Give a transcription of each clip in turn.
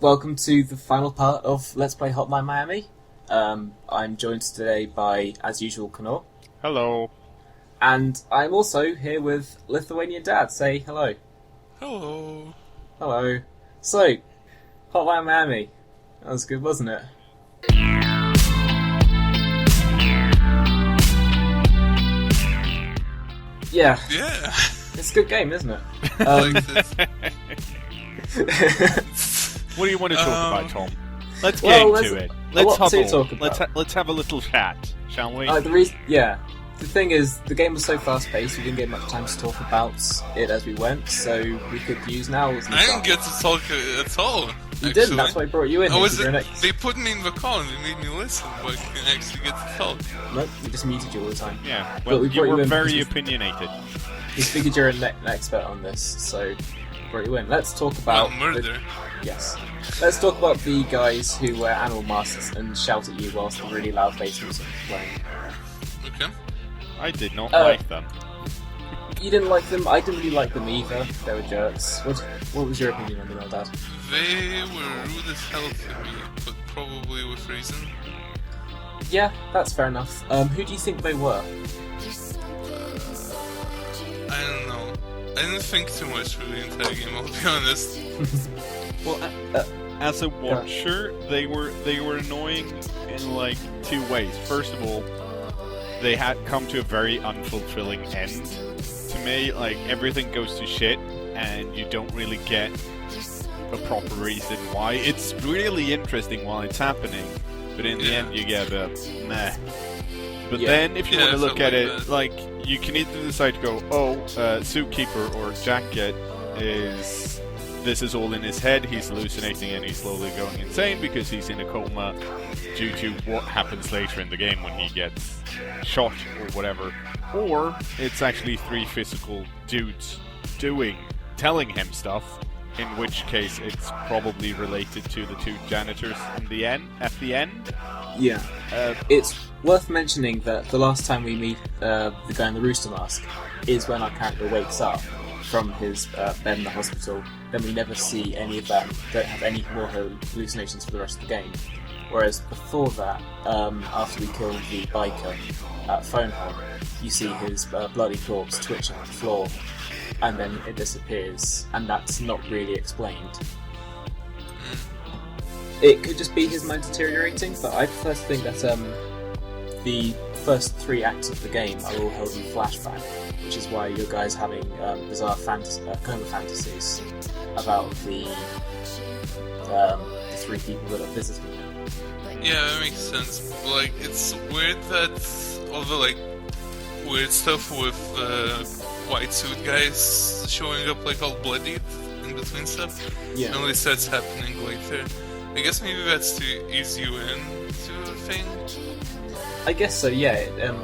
welcome to the final part of Let's Play Hotline Miami. I'm joined today by, as usual, cKnoor. Hello. And I'm also here with Lithuanian Dad. Say hello. Hello. Hello. So, Hotline Miami. That was good, wasn't it? Yeah. Yeah. It's a good game, isn't it? What do you want to talk about, Tom? Let's get into it. Let's huddle. talk about. Let's have a little chat, shall we? The thing is, the game was so fast-paced, we didn't get much time to talk about it as we went, so we could use now as an I didn't get to talk at all. You didn't, that's why I brought you in. They put me in the call and they made me listen, but I didn't actually get to talk. Nope, we just muted you all the time. Yeah, well, you were very opinionated. We figured you're an expert on this, so we brought you in. Let's talk about... murder. Yes. Let's talk about the guys who wear animal masks and shout at you whilst the really loud bass music is playing. Okay. I did not like them. You didn't like them? I didn't really like them either. They were jerks. What was your opinion on them, old Dad? They were rude as hell to me, but probably with reason. Yeah, that's fair enough. Who do you think they were? I don't know. I didn't think too much for the entire game, I'll be honest. Well, as a watcher, they were annoying in like two ways. First of all, they had come to a very unfulfilling end. To me, like, everything goes to shit, and you don't really get a proper reason why. It's really interesting while it's happening, but in the end you get a meh. But then, if you want to look at it, like, you can either decide to go, Zookeeper or Jacket this is all in his head, he's hallucinating and he's slowly going insane because he's in a coma due to what happens later in the game when he gets shot or whatever. Or it's actually three physical dudes telling him stuff, in which case it's probably related to the two janitors at the end. Yeah. It's worth mentioning that the last time we meet the guy in the rooster mask is when our character wakes up from his bed in the hospital. Then we never see any of that, don't have any more hallucinations for the rest of the game. Whereas before that, after we kill the biker at Phone Home, you see his bloody corpse twitching on the floor, and then it disappears, and that's not really explained. It could just be his mind deteriorating, but I prefer to think that the first three acts of the game are all held in flashback, which is why your guys having bizarre coma fantasies about the three people that are visiting him. Yeah, that makes sense. Like, it's weird that all the, like, weird stuff with white suit guys showing up, like, all bloodied in between stuff. Yeah. It only starts happening later. I guess maybe that's to ease you in to the thing. I guess so, yeah.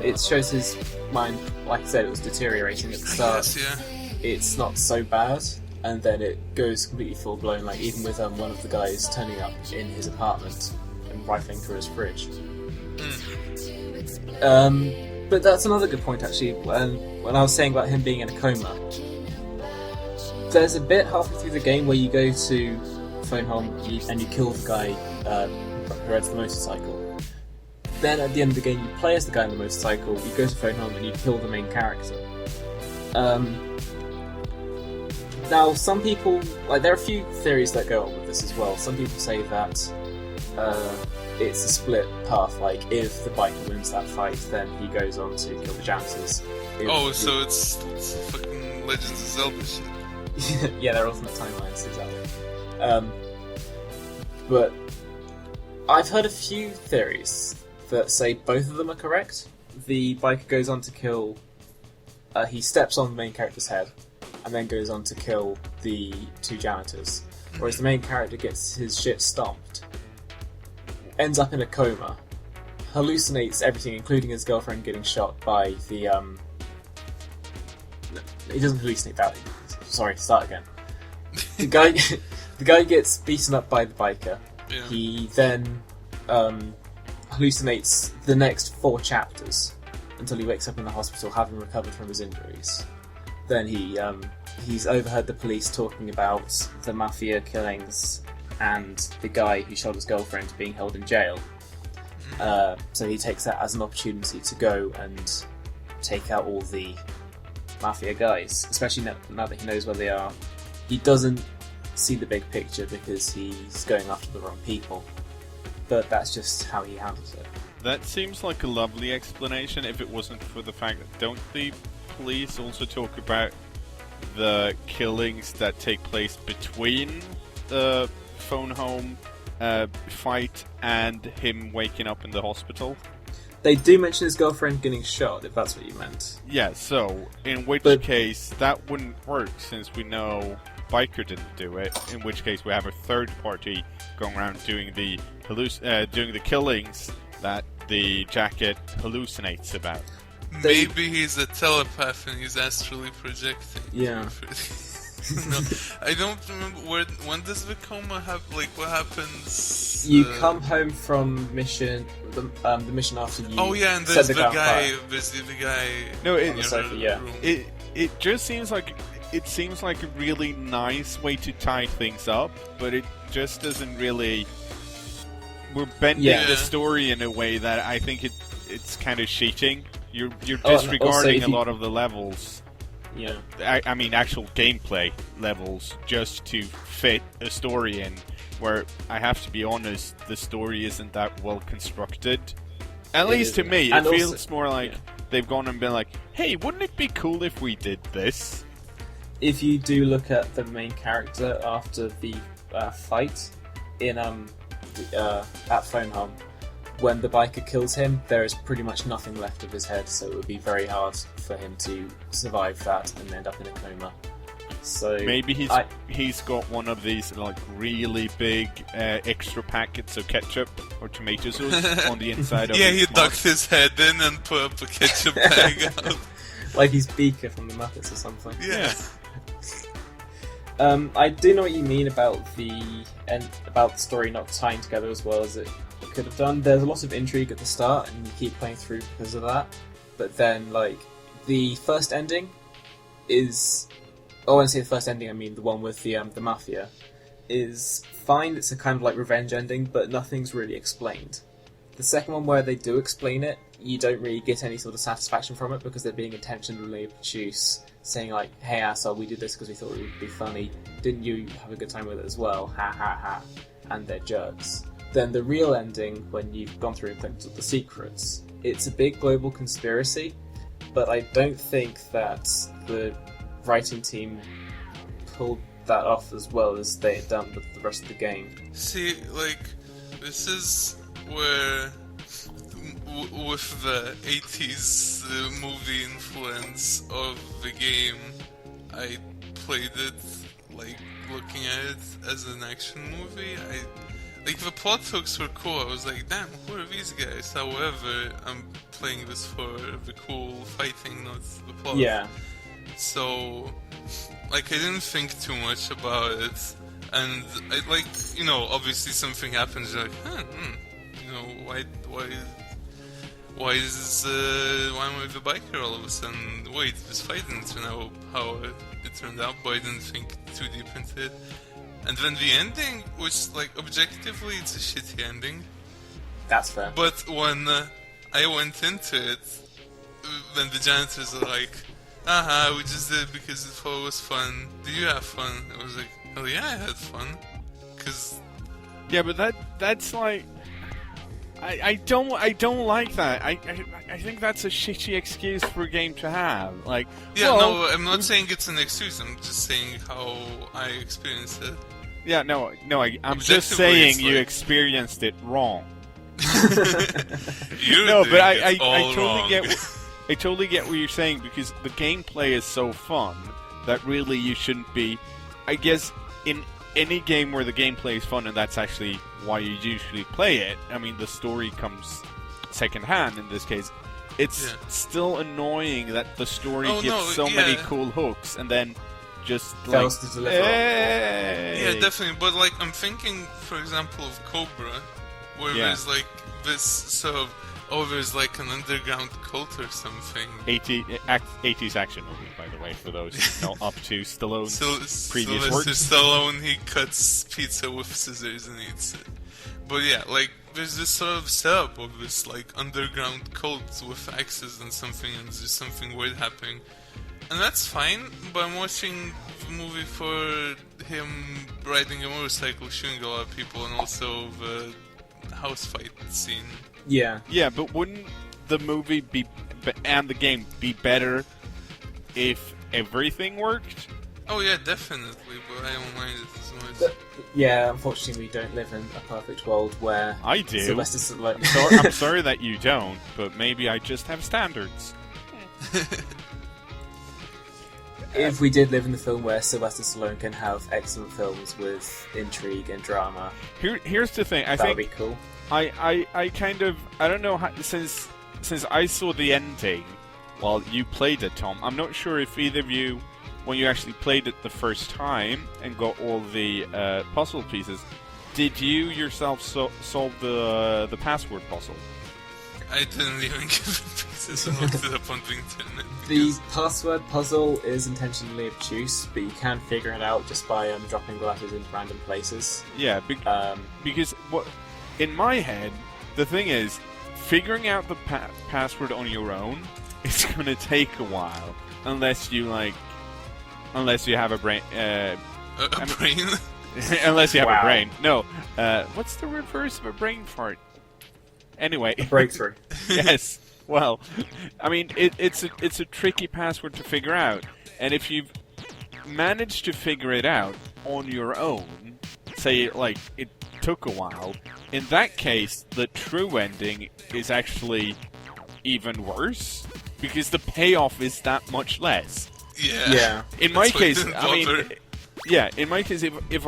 It shows his mind, like I said, it was deteriorating at the start. I guess, yeah. It's not so bad, and then it goes completely full-blown, like even with one of the guys turning up in his apartment and rifling through his fridge. But that's another good point, actually, when I was saying about him being in a coma. There's a bit halfway through the game where you go to Phone Home and you kill the guy who rides the motorcycle. Then at the end of the game, you play as the guy on the motorcycle, you go to Phone Home and you kill the main character. Now, some people, like, there are a few theories that go on with this as well. Some people say that it's a split path, like, if the biker wins that fight, then he goes on to kill the janitors. So it's fucking Legends of Zelda shit. Yeah, they're alternate timelines, exactly. But I've heard a few theories that say both of them are correct. The biker goes on to kill... he steps on the main character's head, and then goes on to kill the two janitors. Whereas the main character gets his shit stomped, ends up in a coma, hallucinates everything, including his girlfriend getting shot by the... No, he doesn't hallucinate that. Sorry, start again. The guy gets beaten up by the biker. Yeah. He then hallucinates the next 4 chapters until he wakes up in the hospital having recovered from his injuries. Then he's overheard the police talking about the mafia killings and the guy who shot his girlfriend being held in jail. So he takes that as an opportunity to go and take out all the mafia guys, especially now that he knows where they are. He doesn't see the big picture because he's going after the wrong people, but that's just how he handles it. That seems like a lovely explanation if it wasn't for the fact that don't the police also talk about the killings that take place between the phone home fight and him waking up in the hospital? They do mention his girlfriend getting shot, if that's what you meant. Yeah, so in which case that wouldn't work since we know Biker didn't do it, in which case we have a third party going around doing the killings that the jacket hallucinates about. Maybe he's a telepath and he's astrally projecting. Yeah. No, I don't remember when does the coma happen. Like, what happens? You come home from mission, the mission after you. Oh yeah, and set there's the guy. There's the guy. No, in your sofa, yeah. room. It just seems like a really nice way to tie things up, but it just doesn't really. We're bending the story in a way that I think it's kind of cheating. You're disregarding a lot of the levels. Yeah. I mean, actual gameplay levels just to fit a story in, where I have to be honest, the story isn't that well constructed. At least to me, it feels more like they've gone and been like, hey, wouldn't it be cool if we did this? If you do look at the main character after the fight in at Phone Home, when the biker kills him, there is pretty much nothing left of his head, so it would be very hard for him to survive that and end up in a coma. So maybe he's got one of these like really big extra packets of ketchup or tomato sauce on the inside of his he mouth. ducked his head in and put up a ketchup bag out. Like he's Beaker from the Muppets or something. Yeah. I do know what you mean about the story not tying together as well as it could have done. There's a lot of intrigue at the start, and you keep playing through because of that. But then, like, the first ending is... Oh, when I say the first ending, I mean the one with the Mafia. Is fine, it's a kind of like revenge ending, but nothing's really explained. The second one, where they do explain it, you don't really get any sort of satisfaction from it because they're being intentionally obtuse, saying like, hey asshole, we did this because we thought it would be funny. Didn't you have a good time with it as well? Ha ha ha. And they're jerks. Then the real ending, when you've gone through and collected the secrets, it's a big global conspiracy, but I don't think that the writing team pulled that off as well as they had done with the rest of the game. See, like, this is where, with the 80s movie influence of the game, I played it, like, looking at it as an action movie. Like, the plot hooks were cool. I was like, damn, who are these guys? However, I'm playing this for the cool fighting, not the plot. Yeah. So, like, I didn't think too much about it. And, obviously something happens, you're like, why am I the biker all of a sudden? Wait, this fight didn't turn out how it turned out, but I didn't think too deep into it. And then the ending, which, like, objectively, it's a shitty ending. That's fair. But when I went into it, then the janitors are like, we just did it because it thought it was fun. Did you have fun? I was like, hell yeah, I had fun. Yeah, but that's like... I don't like that. I think that's a shitty excuse for a game to have. Like, yeah, no, I'm not saying it's an excuse. I'm just saying how I experienced it. Yeah, I'm just saying you experienced it wrong. But I totally get what you're saying, because the gameplay is so fun that really you shouldn't be. I guess in any game where the gameplay is fun, and that's actually why you usually play it. I mean, the story comes second hand in this case. It's still annoying that the story gets many cool hooks and then just fails to deliver. Yeah, definitely. But like, I'm thinking, for example, of Cobra, where there's like this sort of Oh, there's like an underground cult or something. 80s action movie, by the way, for those who know up to Stallone's previous Sylvester works. Stallone, he cuts pizza with scissors and eats it. But yeah, like, there's this sort of setup of this, like, underground cult with axes and something, and there's something weird happening. And that's fine, but I'm watching the movie for him riding a motorcycle, shooting a lot of people, and also the house fight scene. Yeah. Yeah, but wouldn't the movie and the game be better if everything worked? Oh yeah, definitely, but I don't mind it as much. But, yeah, unfortunately, we don't live in a perfect world where I do. Sylvester Stallone. I'm sorry that you don't, but maybe I just have standards. If we did live in the film where Sylvester Stallone can have excellent films with intrigue and drama, Here's the thing. I that think would be cool. I kind of, I don't know how, since I saw the ending while you played it, Tom. I'm not sure if either of you, when you actually played it the first time and got all the puzzle pieces, did you yourself solve the password puzzle? I didn't even give it pieces and looked it up on the internet. The password puzzle is intentionally obtuse, but you can figure it out just by dropping letters into random places. Yeah, because what in my head, the thing is, figuring out the password on your own is going to take a while, unless you have a brain. Brain? Unless you have Wow. a brain. No, what's the reverse of a brain fart? Anyway, Breakthrough. yes. Well, I mean, it's a tricky password to figure out, and if you've managed to figure it out on your own, say like it took a while, in that case, the true ending is actually even worse because the payoff is that much less. Yeah. In my That's why I case, didn't I mean, bother. yeah. In my case, if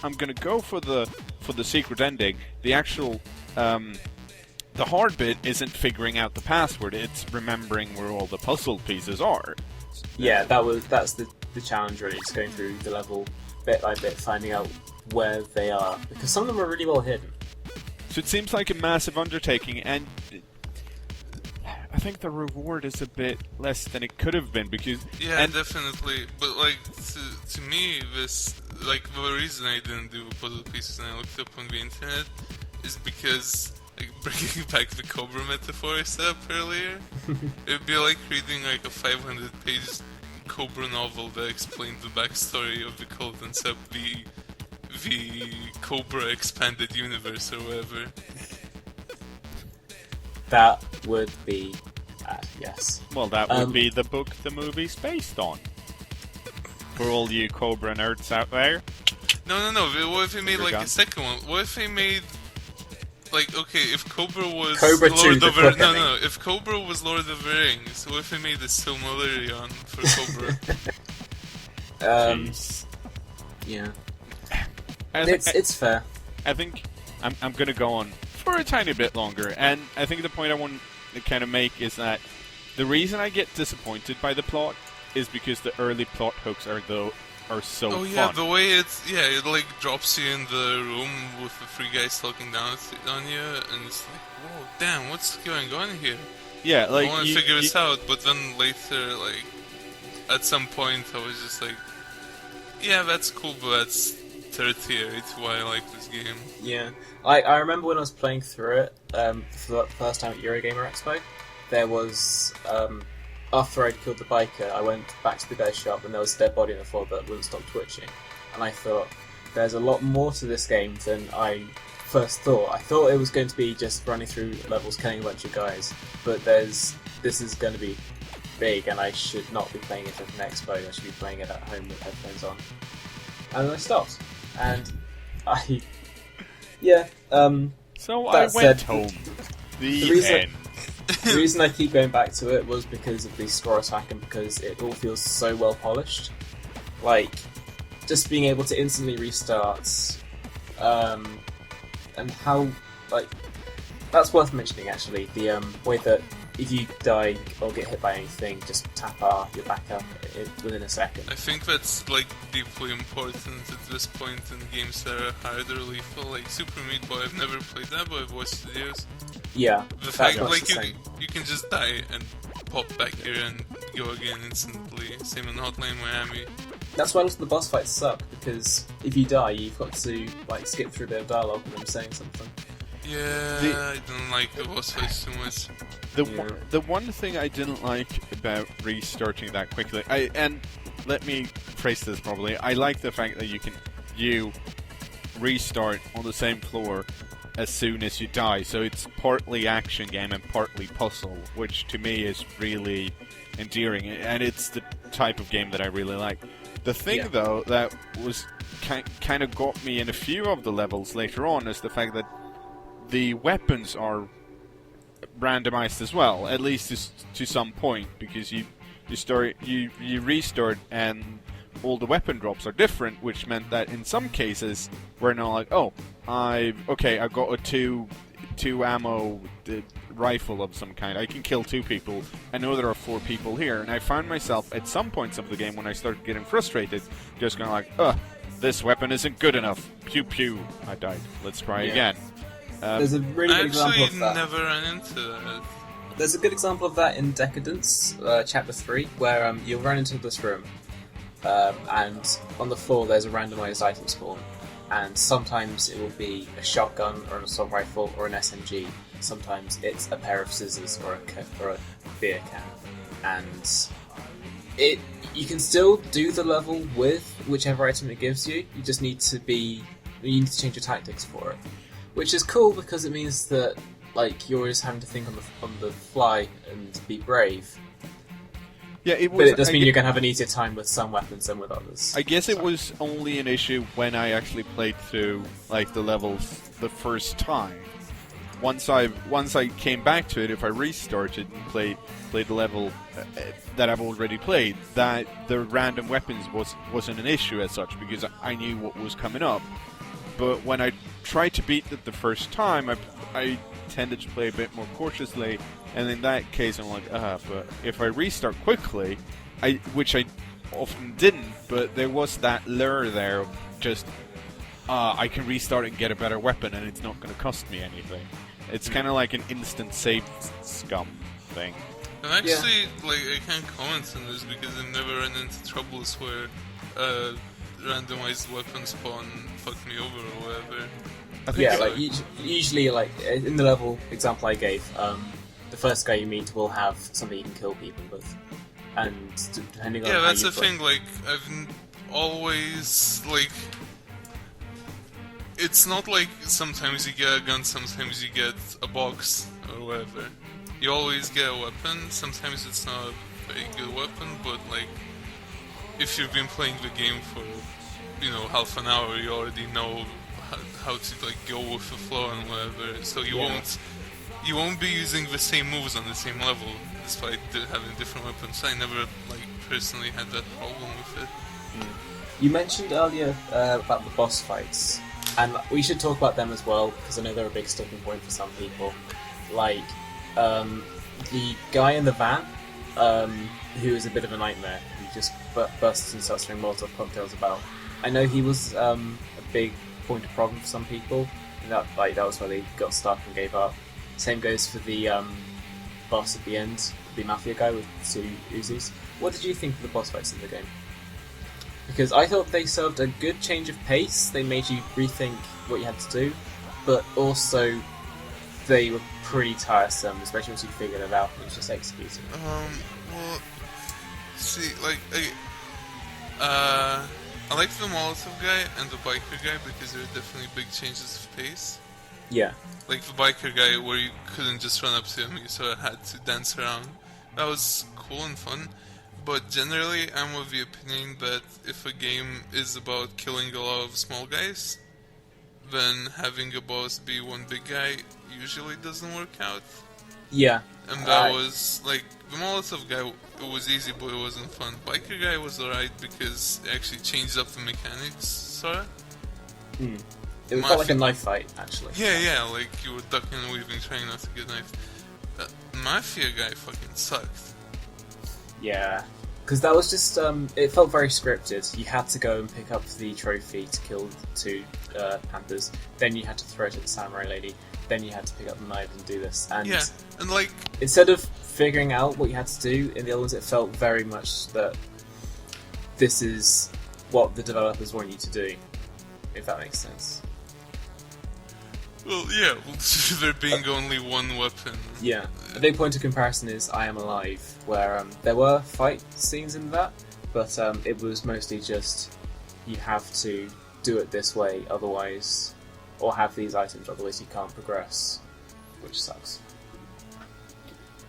I'm gonna go for the secret ending, the actual the hard bit isn't figuring out the password; it's remembering where all the puzzle pieces are. Yeah, that's the challenge really, just going through the level bit by bit, finding out where they are, because some of them are really well hidden. So it seems like a massive undertaking, and I think the reward is a bit less than it could have been because Definitely. But like to me, this like the reason I didn't do puzzle pieces and I looked up on the internet is because, like, bringing back the Cobra metaphor I said up earlier, it'd be like reading like a 500-page Cobra novel that explained the backstory of the cult and set up the Cobra expanded universe or whatever. That would be yes. well, that would be the book the movie's based on. For all you Cobra nerds out there. No. What if they made like Gun? a second one? What if they made like, okay, if Cobra was Cobra 2, Lord the of the book no, if Cobra was Lord of the Rings, what if they made a Silmarillion for Cobra? Jeez. Yeah. I It's fair. I think I'm gonna go on for a tiny bit longer, and I think the point I want to kind of make is that the reason I get disappointed by the plot is because the early plot hooks are so Oh yeah, fun. the way it like drops you in the room with the three guys talking down on you, and it's like, whoa, damn, what's going on here? Yeah, like I want to figure this out, but then later, like, at some point, I was just like, yeah, that's cool, but that's third tier. It's why I like this game. Yeah. I remember when I was playing through it for the first time at Eurogamer Expo, there was after I'd killed the biker, I went back to the guy's shop and there was a dead body on the floor that wouldn't stop twitching. And I thought, there's a lot more to this game than I first thought. I thought it was going to be just running through levels, killing a bunch of guys, but this is going to be big, and I should not be playing it at an expo. I should be playing it at home with headphones on. And then I stopped, and So I that went said, home. the The reason- end. the reason I keep going back to it was because of the score attack and because it all feels so well polished. Like, just being able to instantly restart, and how, like, that's worth mentioning actually, the way that if you die or get hit by anything, just tap R, you're back up within a second. I think that's like deeply important at this point in games that are hard or lethal, like Super Meat Boy. I've never played that, but I've watched videos. Yeah, The fact much like the same. you can just die and pop back here and go again instantly. Same in Hotline Miami. That's why a lot of the boss fights suck, because if you die, you've got to like skip through a bit of dialogue with them saying something. Yeah, I don't like the boss fights too much. The one thing I didn't like about restarting that quickly, and let me phrase this properly, I like the fact that you restart on the same floor as soon as you die, so it's partly action game and partly puzzle, which to me is really endearing, and it's the type of game that I really like. The thing, though, that was kind of got me in a few of the levels later on is the fact that the weapons are randomized as well, at least to some point, because you restart and all the weapon drops are different, which meant that in some cases we're now like, oh, I got a two ammo rifle of some kind. I can kill 2 people. I know there are 4 people here, and I found myself at some points of the game when I started getting frustrated, just going like, this weapon isn't good enough. Pew pew. I died. Let's try again. There's a really good example of that. I actually never ran into that. There's a good example of that in Decadence, Chapter 3, where you'll run into this room, and on the floor there's a randomized item spawn, and sometimes it will be a shotgun or an assault rifle or an SMG. Sometimes it's a pair of scissors or a beer can, and you can still do the level with whichever item it gives you. You just need to change your tactics for it, which is cool because it means that you're always having to think on the fly and be brave. Yeah, but it does mean you're going to have an easier time with some weapons than with others. I guess it was only an issue when I actually played through the levels the first time. Once I came back to it, if I restarted and played the level that I've already played, that the random weapons wasn't an issue as such, because I knew what was coming up. But when I tried to beat it the first time, I tended to play a bit more cautiously, and in that case I'm like, but if I restart quickly, which I often didn't, but there was that lure there of just, I can restart and get a better weapon and it's not going to cost me anything. It's kind of like an instant save scum thing. And actually, I can't comment on this because I've never run into troubles where randomized weapon spawn fucked me over or whatever. Usually, in the level example I gave, the first guy you meet will have something you can kill people with, and depending on that's the thing. I've always it's not like sometimes you get a gun, sometimes you get a box or whatever. You always get a weapon. Sometimes it's not a very good weapon, but if you've been playing the game for half an hour, you already know how to go with the flow and whatever. So you won't be using the same moves on the same level despite having different weapons. I never personally had that problem with it. You mentioned earlier about the boss fights, and we should talk about them as well because I know they're a big sticking point for some people. The guy in the van, who is a bit of a nightmare, who just bursts and starts throwing Molotov cocktails about. I know he was a big point of problem for some people, and that was where they got stuck and gave up. Same goes for the boss at the end, the mafia guy with 2 Uzis. What did you think of the boss fights in the game? Because I thought they served a good change of pace. They made you rethink what you had to do, but also they were pretty tiresome, especially once you figured it out and it was just executing. Well, see, I like the Molotov guy and the biker guy because there are definitely big changes of pace. Yeah. Like the biker guy where you couldn't just run up to him, you sort of had to dance around. That was cool and fun. But generally, I'm of the opinion that if a game is about killing a lot of small guys, then having a boss be one big guy usually doesn't work out. Yeah. And that was, the Molotov guy, it was easy, but it wasn't fun. Biker guy was alright because it actually changed up the mechanics, sorta. It felt like a knife fight, actually. Yeah, you were ducking and weaving, trying not to get knifed. Mafia guy fucking sucked. Yeah, because that was just it felt very scripted. You had to go and pick up the trophy to kill the two panthers. Then you had to throw it at the samurai lady. Then you had to pick up the knives and do this. And yeah, and like instead of figuring out what you had to do in the other ones, it felt very much that this is what the developers want you to do. If that makes sense. Well, yeah, there being only one weapon. Yeah, a big point of comparison is I Am Alive, where there were fight scenes in that, but it was mostly just you have to do it this way, otherwise, or have these items, otherwise you can't progress, which sucks.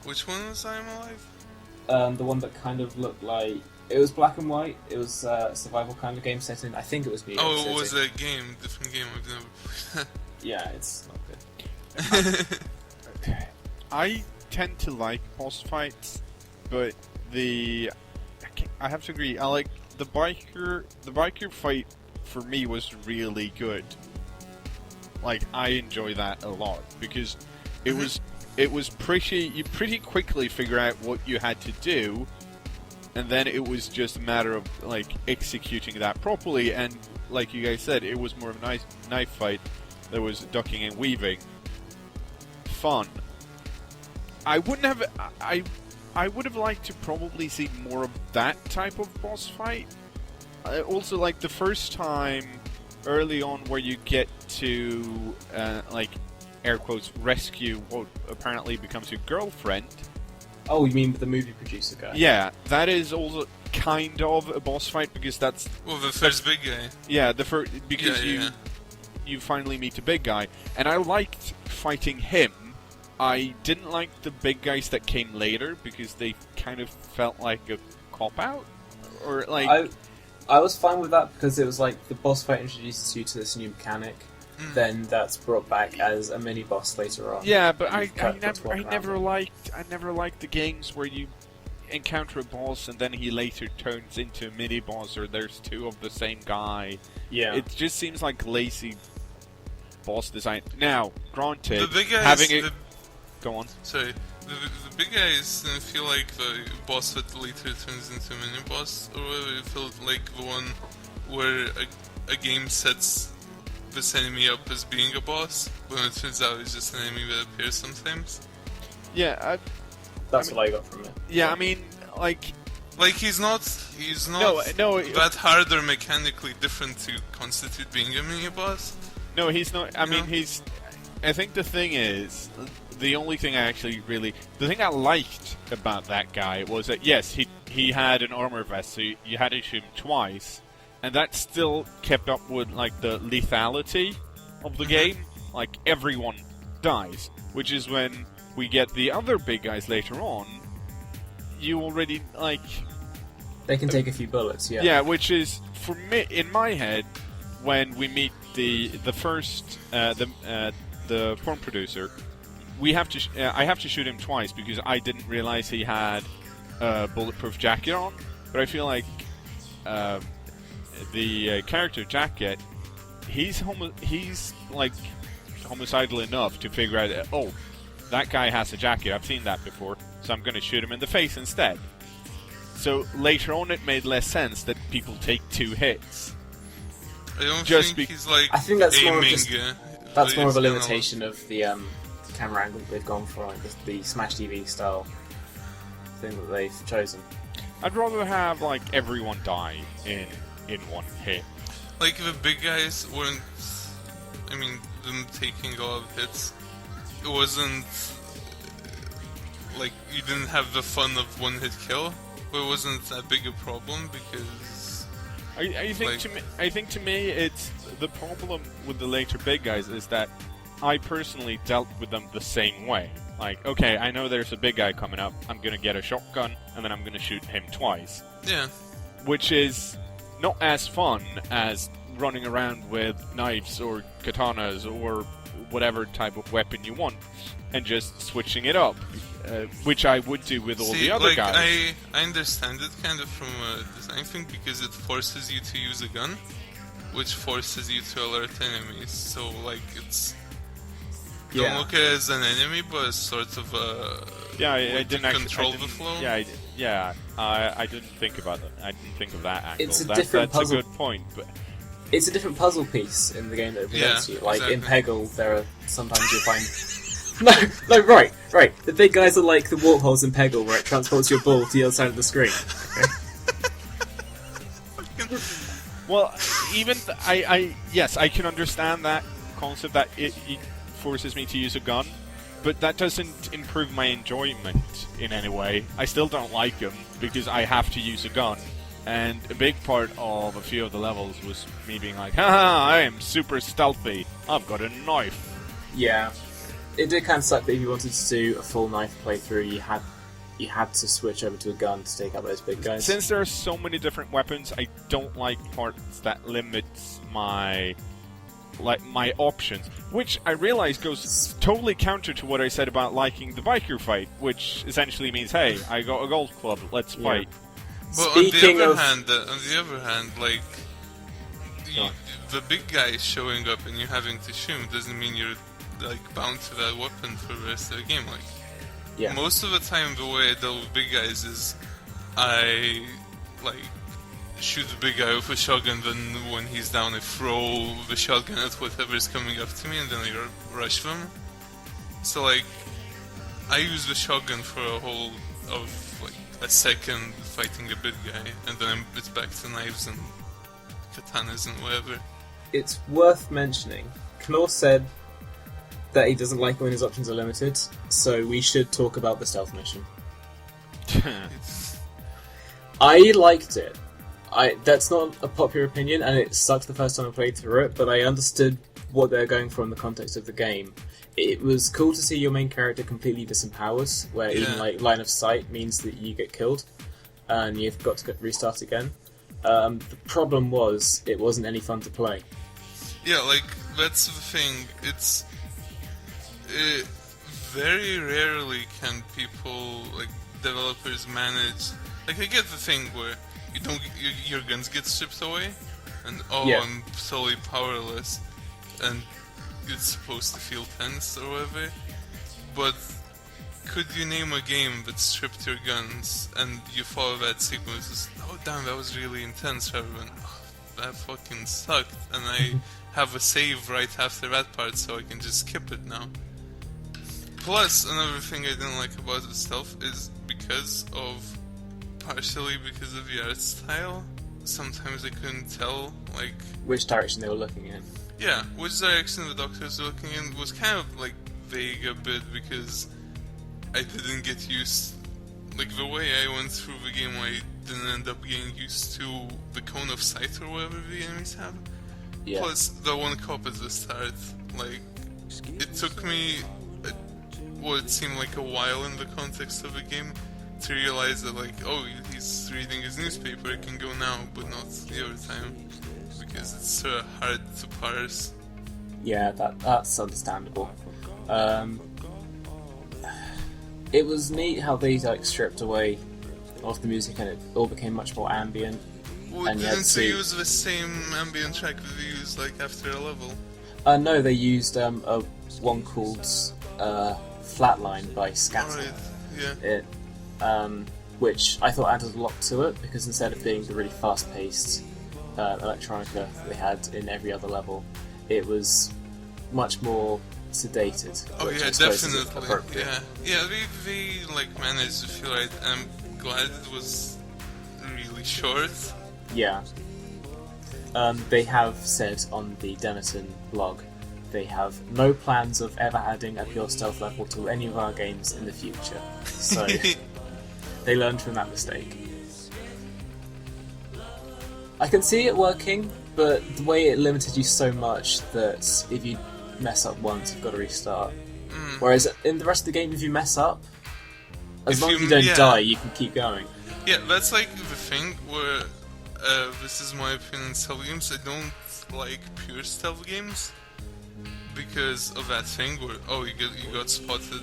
Which one was I Am Alive? The one that kind of looked like it was black and white. It was a survival kind of game set in. I think it was New York City. Oh, it was a game, different game I've never played. Yeah, it's not good. I tend to like boss fights, but I have to agree. I like the biker fight for me was really good. Like I enjoy that a lot because it was pretty. You pretty quickly figure out what you had to do, and then it was just a matter of like executing that properly. And like you guys said, it was more of a knife fight. There was ducking and weaving. Fun. I would have liked to probably see more of that type of boss fight. Also, like the first time early on where you get to like air quotes rescue what apparently becomes your girlfriend. Oh, you mean the movie producer guy? Yeah, that is also kind of a boss fight because that's the first big guy. Yeah, the first because yeah. You finally meet a big guy, and I liked fighting him. I didn't like the big guys that came later because they kind of felt like a cop-out, or like... I was fine with that because it was like the boss fight introduces you to this new mechanic, then that's brought back as a mini-boss later on. Yeah, but I never liked the games where you encounter a boss and then he later turns into a mini-boss, or there's two of the same guy. Yeah. It just seems like lazy boss design. Now, granted, the big guys, having it... Go on. Sorry. The big guys didn't feel like the boss that later turns into a mini-boss, or whatever. It felt like the one where a game sets this enemy up as being a boss, when it turns out it's just an enemy that appears sometimes. Yeah, That's what I got from it. Yeah, I mean, like he's not that hard or mechanically different to constitute being a mini-boss. No, he's not. I mean, he's... I think the thing is... The only thing the thing I liked about that guy was that, yes, he had an armor vest, so you had to shoot him twice, and that still kept up with, like, the lethality of the game. Like, everyone dies, which is when we get the other big guys later on, you already, like... They can take a few bullets, yeah. Yeah, which is, for me, in my head, when we meet the first, the porn producer... I have to shoot him twice because I didn't realize he had a bulletproof jacket on. But I feel like the character Jacket, he's like homicidal enough to figure out that, oh, that guy has a jacket. I've seen that before, so I'm going to shoot him in the face instead. So later on, it made less sense that people take 2 hits. I don't think he's like. I think that's aiming, more of just, that's more of a limitation of the camera angle they've gone for, like the Smash TV style thing that they've chosen. I'd rather have like everyone die in one hit. Like the big guys weren't. I mean, them taking a lot of hits. It wasn't like you didn't have the fun of one hit kill, but it wasn't that big a problem because. I think to me, it's the problem with the later big guys is that I personally dealt with them the same way. Like, okay, I know there's a big guy coming up, I'm gonna get a shotgun, and then I'm gonna shoot him twice. Yeah. Which is not as fun as running around with knives or katanas or whatever type of weapon you want, and just switching it up, which I would do with all the other guys. I understand it kind of from a design thing, because it forces you to use a gun, which forces you to alert enemies, so like it's... don't look at it as an enemy, but as sort of a I way to didn't control the flow. I didn't think about that. I didn't think of that angle. It's a that's different puzzle. a good point, but It's a different puzzle piece in the game that presents you. Like in Peggle, there are sometimes you'll find. No, right. The big guys are like the warp holes in Peggle, where it transports your ball to the other side of the screen. Okay? well, even yes, I can understand that concept that it forces me to use a gun, but that doesn't improve my enjoyment in any way. I still don't like them because I have to use a gun. And a big part of a few of the levels was me being like, haha, I am super stealthy. I've got a knife. Yeah. It did kind of suck that if you wanted to do a full knife playthrough, you had to switch over to a gun to take out those big guys. Since there are so many different weapons, I don't like parts that limits my options, which I realize goes totally counter to what I said about liking the biker fight, which essentially means, hey, I got a golf club, let's fight. But on the other hand, like the big guy showing up and you having to shoot him doesn't mean you're like bound to that weapon for the rest of the game. Like most of the time, the way I deal with big guys is I like shoot the big guy with a shotgun, then when he's down, I throw the shotgun at whatever's coming up to me, and then I rush them. So like I use the shotgun for a whole of like a second fighting the big guy, and then it's back to knives and katanas and whatever. It's worth mentioning, cKnoor said that he doesn't like when his options are limited, so we should talk about the stealth mission. I liked it. That's not a popular opinion, and it sucked the first time I played through it, but I understood what they're going for in the context of the game. It was cool to see your main character completely disempowered, where even like line of sight means that you get killed, and you've got to restart again. The problem was, it wasn't any fun to play. Yeah, like, that's the thing. Very rarely can people, like, developers manage... Like, I get the thing where your guns get stripped away, and I'm totally powerless, and it's supposed to feel tense or whatever, but could you name a game that stripped your guns and you follow that sequence as, oh damn, that was really intense, rather than, oh, that fucking sucked, and I have a save right after that part so I can just skip it now. Plus, another thing I didn't like about the stealth is partially because of the art style, sometimes I couldn't tell, like... which direction they were looking in. Yeah, which direction the doctors were looking in was kind of, like, vague a bit, because I didn't get used... Like, the way I went through the game, I didn't end up getting used to the cone of sight or whatever the enemies have. Yeah. Plus, the one cop at the start, like, it took me what seemed like a while in the context of the game to realize that, like, oh, he's reading his newspaper, it can go now, but not the other time, because it's sort of hard to parse. Yeah, that's understandable. It was neat how they like stripped away off the music and it all became much more ambient. Well, and didn't they use the same ambient track that they used like after a level? No, they used a one called Flatline by Scatter. Right, yeah. Which I thought added a lot to it, because instead of being the really fast-paced electronica they had in every other level, it was much more sedated. Oh yeah, definitely. Yeah, they like managed to feel right. I'm glad it was really short. Yeah. They have said on the Denison blog, they have no plans of ever adding a pure stealth level to any of our games in the future. So they learned from that mistake. I can see it working, but the way it limited you so much that if you mess up once, you've got to restart. Whereas in the rest of the game, if you mess up, as long as you don't die, you can keep going. Yeah, that's like the thing where this is my opinion on stealth games. I don't like pure stealth games because of that thing where you got spotted,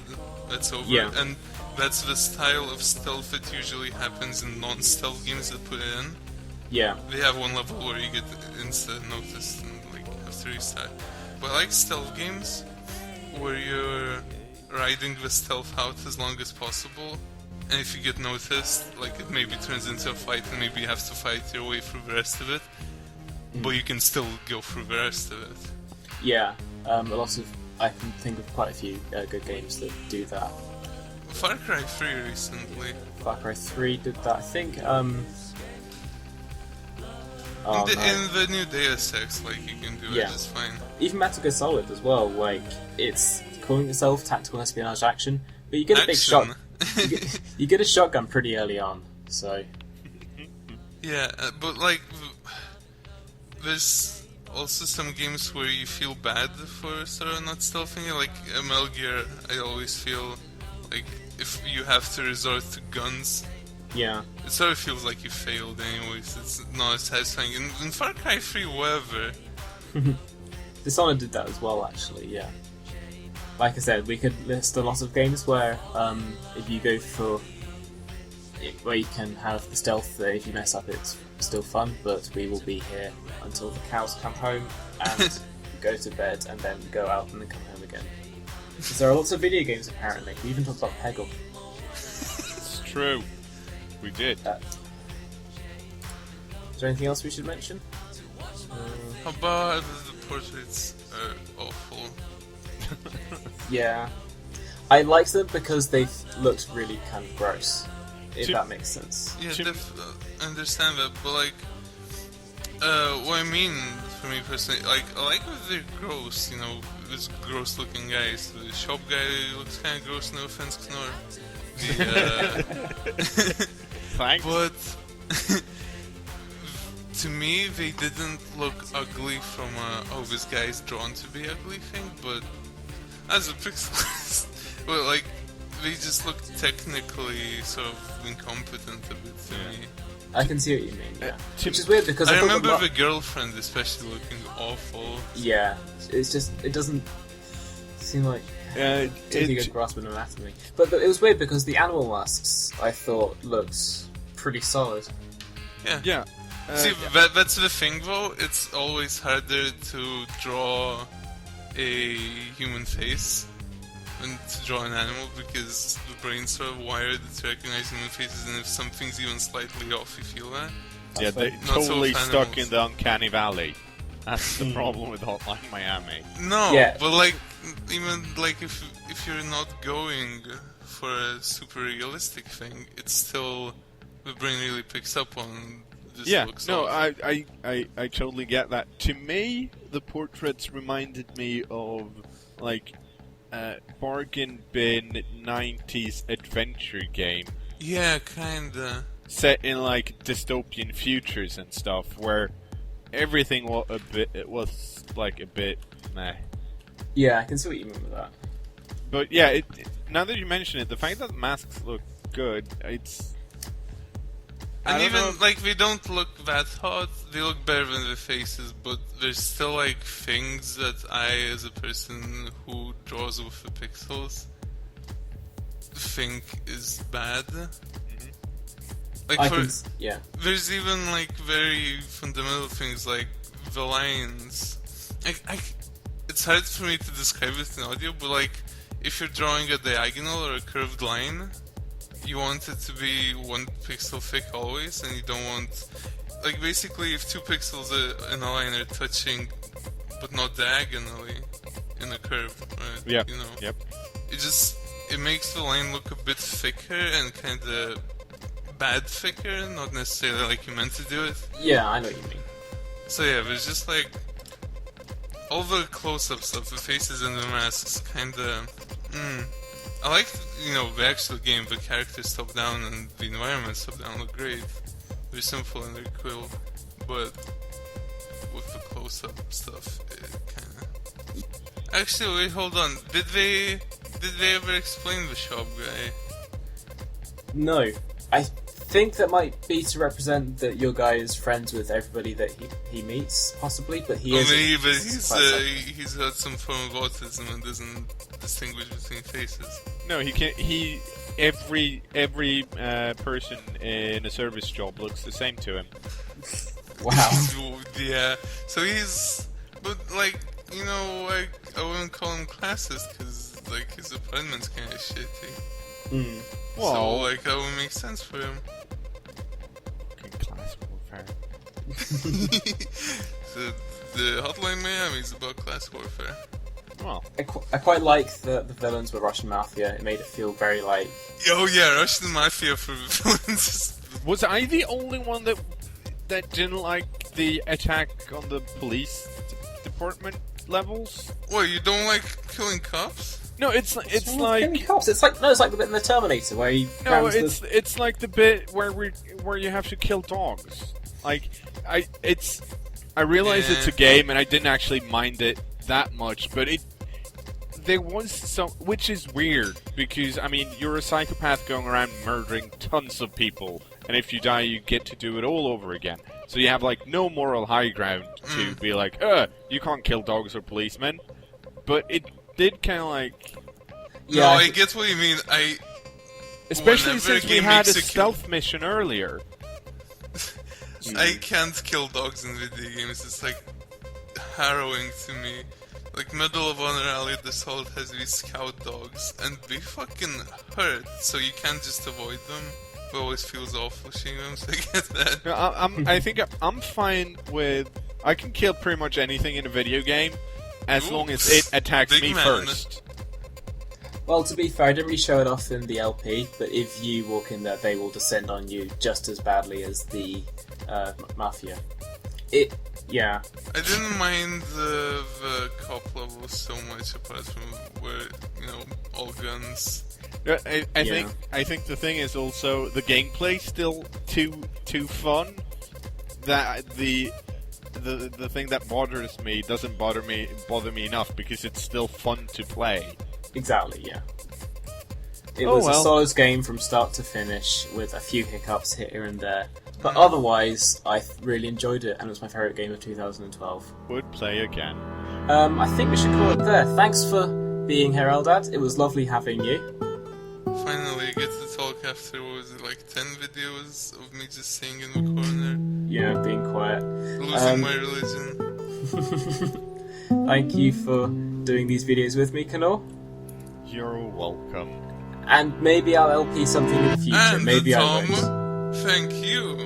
that's over. Yeah. And that's the style of stealth that usually happens in non-stealth games that put it in. Yeah. They have one level where you get instant noticed and like have to restart. But I like stealth games where you're riding the stealth out as long as possible, and if you get noticed, like it maybe turns into a fight, and maybe you have to fight your way through the rest of it, but you can still go through the rest of it. Yeah, a lot of I can think of quite a few good games that do that. Far Cry 3 recently. Far Cry 3 did that. I think. In the new Deus Ex, like you can do it just fine. Even Metal Gear Solid as well. Like it's calling itself tactical espionage action, but you get a big shot. You get a shotgun pretty early on, so. Yeah, but like, there's also some games where you feel bad for sort of not stealthing. Like Metal Gear, I always feel like if you have to resort to guns, yeah, it sort of feels like you failed anyways. It's not as satisfying. In Far Cry 3, whatever. Dishonored did that as well, actually, yeah. Like I said, we could list a lot of games where if you go for where you can have the stealth, that if you mess up it's still fun, but we will be here until the cows come home and go to bed and then go out and then come home again. Because there are lots of video games apparently. We even talked about Peggle. It's true. We did. Is there anything else we should mention? How about the portraits are awful? Yeah. I liked them because they looked really kind of gross. If that makes sense. Yeah, I understand that, but like, what I mean for me personally, like, I like that they're gross, you know, this gross looking guys. The shop guy looks kind of gross, no offense, cKnoor. Thanks. But to me, they didn't look ugly from this guy's drawn to be ugly thing, but as a pixel, well, like, they just look technically sort of incompetent a bit to me. I can see what you mean, yeah. Which is weird because I remember the girlfriend especially looking awful. Yeah, it's just, it doesn't seem like taking a good grasp of anatomy. But it was weird because the animal masks, I thought, looked pretty solid. Yeah. See, that's the thing though, it's always harder to draw a human face than to draw an animal because the brain's sort of wired to recognize human faces, and if something's even slightly off, you feel that. Yeah, they're totally stuck in the uncanny valley. That's the problem with Hotline Miami. No, but like, even like if you're not going for a super realistic thing, it's still, the brain really picks up on this. Yeah, looks no, off. I totally get that. To me, the portraits reminded me of like bargain bin 90s adventure game. Yeah, kinda. Set in like dystopian futures and stuff, where everything was a bit meh. Yeah, I can see what you mean with that. But yeah, now that you mention it, the fact that masks look good, it's... And even, like, they don't look that hot, they look better than the faces, but there's still, like, things that I, as a person who draws with the pixels, think is bad. Like, there's even, like, very fundamental things, like, the lines. It's hard for me to describe it in audio, but, like, if you're drawing a diagonal or a curved line, you want it to be 1 pixel thick always, and you don't want... Like, basically, if 2 pixels in a line are touching, but not diagonally, in a curve, right? Yeah, you know? Yep. It makes the line look a bit thicker and kind of bad thicker, not necessarily like you meant to do it. Yeah, I know what you mean. So yeah, there's just like... all the close-ups of the faces and the masks kinda... I like, you know, the actual game, the characters top down and the environments top down look great. They're simple and they're cool, but with the close-up stuff, it kinda... Actually, wait, hold on. Did they ever explain the shop guy? No. I think that might be to represent that your guy is friends with everybody that he meets, possibly, but he isn't. Maybe, but he's had some form of autism and doesn't distinguish between faces. No, he can't. Every person in a service job looks the same to him. Wow. Yeah. So he's, but like, you know, like, I wouldn't call him classist because like his apartment's kind of shitty. Mm. Well, So like that would make sense for him. Class warfare. So the Hotline Miami is about class warfare. Well, I quite like that the villains were Russian mafia. It made it feel very like... Oh yeah, Russian mafia for villains. was I the only one that didn't like the attack on the police department levels? What, you don't like killing cops? No, it's like cops. It's like the bit in the Terminator where he no, grabs it's like the bit where you have to kill dogs. Like I realize it's a game and I didn't actually mind it that much, but there was some, which is weird because I mean you're a psychopath going around murdering tons of people, and if you die you get to do it all over again. So you have like no moral high ground to be like, you can't kill dogs or policemen. But it did kind of like... Yeah, no, I get what you mean. Especially since we had a stealth mission earlier. I can't kill dogs in video games. It's like harrowing to me. Like Medal of Honor Allied Assault has these scout dogs, and they fucking hurt. So you can't just avoid them. It always feels awful seeing them. So I get that. No, I think I'm fine with... I can kill pretty much anything in a video game as long as it attacks me first. Well, to be fair, I didn't really show it off in the LP, but if you walk in there, they will descend on you just as badly as the Mafia. Yeah. I didn't mind the cop level so much, apart from where, all guns. I think the thing is also the gameplay still too fun. That the thing that bothers me doesn't bother me enough because it's still fun to play. Exactly, yeah. It was a solid game from start to finish with a few hiccups here and there. But otherwise, I really enjoyed it, and it was my favourite game of 2012. Would play again. I think we should call it there. Thanks for being here, Eldad. It was lovely having you. Finally, I get to talk after, 10 videos of me just sitting in the corner? Yeah, being quiet. Losing my religion. Thank you for doing these videos with me, cKnoor. You're welcome. And maybe I'll LP something in the future. And maybe I Tom, won't. thank you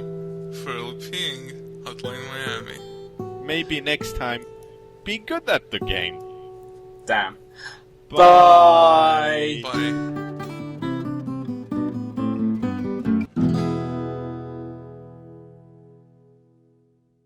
for LPing Hotline Miami. Maybe next time, be good at the game. Damn. Bye. Bye.